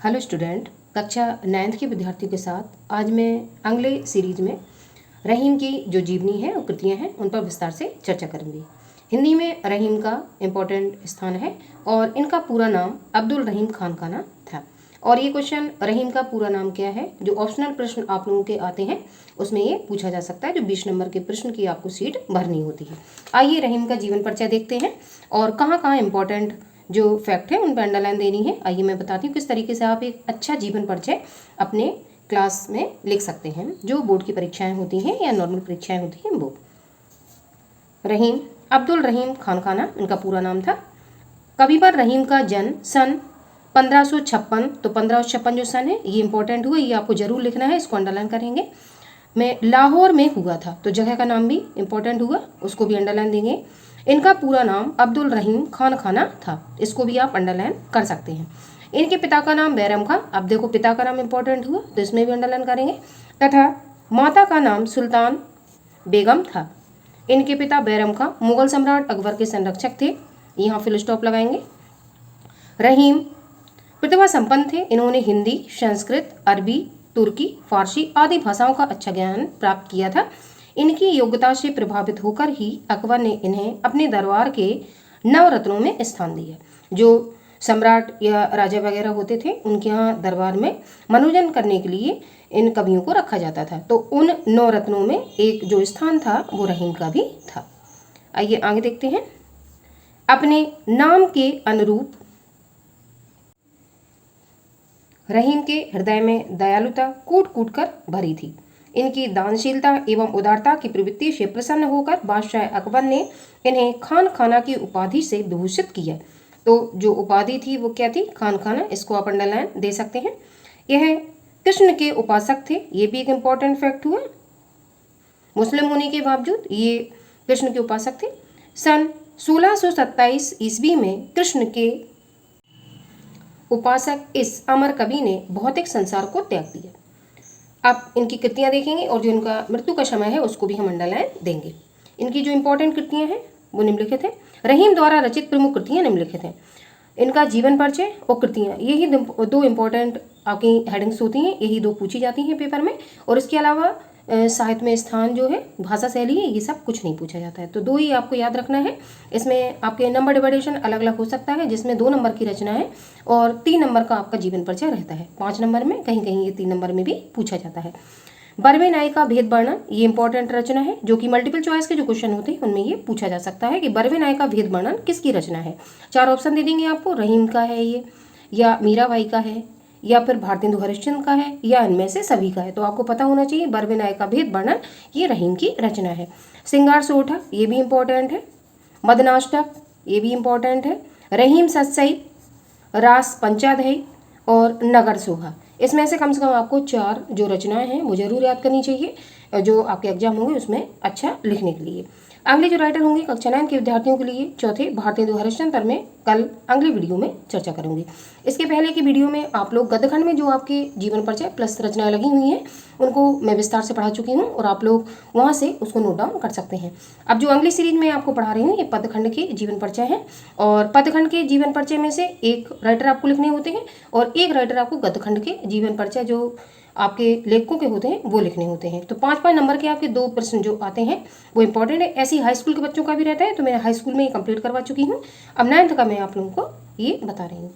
Hello student, कक्षा 9th के विद्यार्थियों के साथ आज मैं अगले सीरीज में रहीम की जो जीवनी है और कृतियाँ हैं उन पर विस्तार से चर्चा करूँगी। हिंदी में रहीम का इम्पोर्टेंट स्थान है और इनका पूरा नाम अब्दुल रहीम खानकाना था। और ये क्वेश्चन रहीम का पूरा नाम क्या है, जो ऑप्शनल प्रश्न आप लोगों के आते हैं उसमें ये पूछा जा सकता है, जो 20 नंबर के प्रश्न की आपको सीट भरनी होती है। आइए रहीम का जीवन परिचय देखते हैं और कहाँ कहाँ इम्पोर्टेंट जो फैक्ट है उन पर अंडरलाइन देनी है। आइए मैं बताती हूँ किस तरीके से आप एक अच्छा जीवन परिचय अपने क्लास में लिख सकते हैं, जो बोर्ड की परीक्षाएं होती हैं या नॉर्मल परीक्षाएं होती हैं वो। रहीम अब्दुल रहीम खानकाना इनका पूरा नाम था। कविवर रहीम का जन्म सन 1556, तो 1556 जो सन है ये इंपॉर्टेंट हुआ, ये आपको जरूर लिखना है, इसको अंडरलाइन करेंगे। मैं लाहौर में हुआ था, तो जगह का नाम भी इंपॉर्टेंट हुआ, उसको भी अंडरलाइन देंगे। इनका पूरा नाम अब्दुल रहीम खानकाना था, इसको भी आप अंडरलाइन कर सकते हैं। इनके पिता का नाम बैरम खां, अब देखो पिता का नाम इंपॉर्टेंट हुआ तो इसमें भी अंडरलाइन करेंगे। तथा माता का नाम सुल्तान बेगम था। इनके पिता बैरम खां मुगल सम्राट अकबर के संरक्षक थे, यहाँ फुल स्टॉप लगाएंगे। रहीम प्रतिभा संपन्न थे, इन्होंने हिंदी, संस्कृत, अरबी, तुर्की, फारसी आदि भाषाओं का अच्छा ज्ञान प्राप्त किया था। इनकी योग्यता से प्रभावित होकर ही अकबर ने इन्हें अपने दरबार के नवरत्नों में स्थान दिया। जो सम्राट या राजा वगैरह होते थे उनके यहाँ दरबार में मनोरंजन करने के लिए इन कवियों को रखा जाता था, तो उन नवरत्नों में एक जो स्थान था वो रहीम का भी था। आइए आगे देखते हैं। अपने नाम के अनुरूप रहीम के हृदय में दयालुता कूट कूट कर भरी थी। इनकी दानशीलता एवं उदारता की प्रवृत्ति से प्रसन्न होकर बादशाह अकबर ने इन्हें खान खाना की उपाधि से विभूषित किया। तो जो उपाधि थी वो क्या थी? खान खाना, इसको आप अंडरलाइन दे सकते हैं। यह कृष्ण के उपासक थे, ये भी एक इम्पॉर्टेंट फैक्ट हुआ। मुस्लिम होने के बावजूद ये कृष्ण के उपासक थे। सन 1627 ईस्वी में कृष्ण के उपासक इस अमर कवि ने भौतिक संसार को त्याग दिया। आप इनकी कृतियां देखेंगे और जो इनका मृत्यु का समय है उसको भी हम अंडरलाइन देंगे। इनकी जो इंपॉर्टेंट कृतियां हैं वो निम्नलिखित है। रहीम द्वारा रचित प्रमुख कृतियां निम्नलिखित हैं। इनका जीवन परिचय और कृतियां, यही दो इंपॉर्टेंट आपकी हेडिंग्स होती हैं, यही दो पूछी जाती हैं पेपर में। और इसके अलावा साहित्य में स्थान जो है, भाषा शैली है, ये सब कुछ नहीं पूछा जाता है। तो दो ही आपको याद रखना है। इसमें आपके नंबर डिवाइडेशन अलग अलग हो सकता है, जिसमें 2 नंबर की रचना है और 3 नंबर का आपका जीवन परिचय रहता है। 5 नंबर में कहीं कहीं ये 3 नंबर में भी पूछा जाता है। बरवे नायिका भेद वर्णन, ये इंपॉर्टेंट रचना है, जो कि मल्टीपल चॉइस के जो क्वेश्चन होते हैं उनमें ये पूछा जा सकता है कि बरवे नायिका भेद वर्णन किसकी रचना है। 4 ऑप्शन दे देंगे आपको, रहीम का है ये, या मीराबाई का है, या फिर भारतेंदु हरिश्चंद्र का है, या इनमें से सभी का है। तो आपको पता होना चाहिए बरवे नायिका भेद वर्णन ये रहीम की रचना है। श्रृंगार सोठा, ये भी इंपॉर्टेंट है। मदनाष्टक, ये भी इंपॉर्टेंट है। रहीम सत्सई, रास पंचाध्यायी और नगर सोहा, इसमें से कम आपको 4 जो रचनाएं हैं वो जरूर याद करनी चाहिए, जो आपके एग्जाम होंगे उसमें अच्छा लिखने के लिए। अगले जो राइटर होंगे कक्षा 9 के विद्यार्थियों के लिए चौथे भारतेंदु हरिश्चंद्र पर मैं कल अगले वीडियो में चर्चा करूंगी। इसके पहले की वीडियो में आप लोग गद्यखंड में जो आपके जीवन परिचय प्लस रचनाएं लगी हुई हैं उनको मैं विस्तार से पढ़ा चुकी हूँ और आप लोग वहाँ से उसको नोट डाउन कर सकते हैं। अब जो अगली सीरीज में आपको पढ़ा रही हूँ ये पदखंड के जीवन परिचय है, और पदखंड के जीवन परिचय में से एक राइटर आपको लिखने होते हैं और एक राइटर आपको गद्यखंड के जीवन परिचय जो आपके लेखकों के होते हैं वो लिखने होते हैं। तो 5-5 नंबर के आपके 2 प्रश्न जो आते हैं वो इंपॉर्टेंट है। ऐसे ही हाई स्कूल के बच्चों का भी रहता है, तो मैं हाई स्कूल में ही कंप्लीट करवा चुकी हूँ। अब 9th का मैं आप लोगों को ये बता रही हूँ।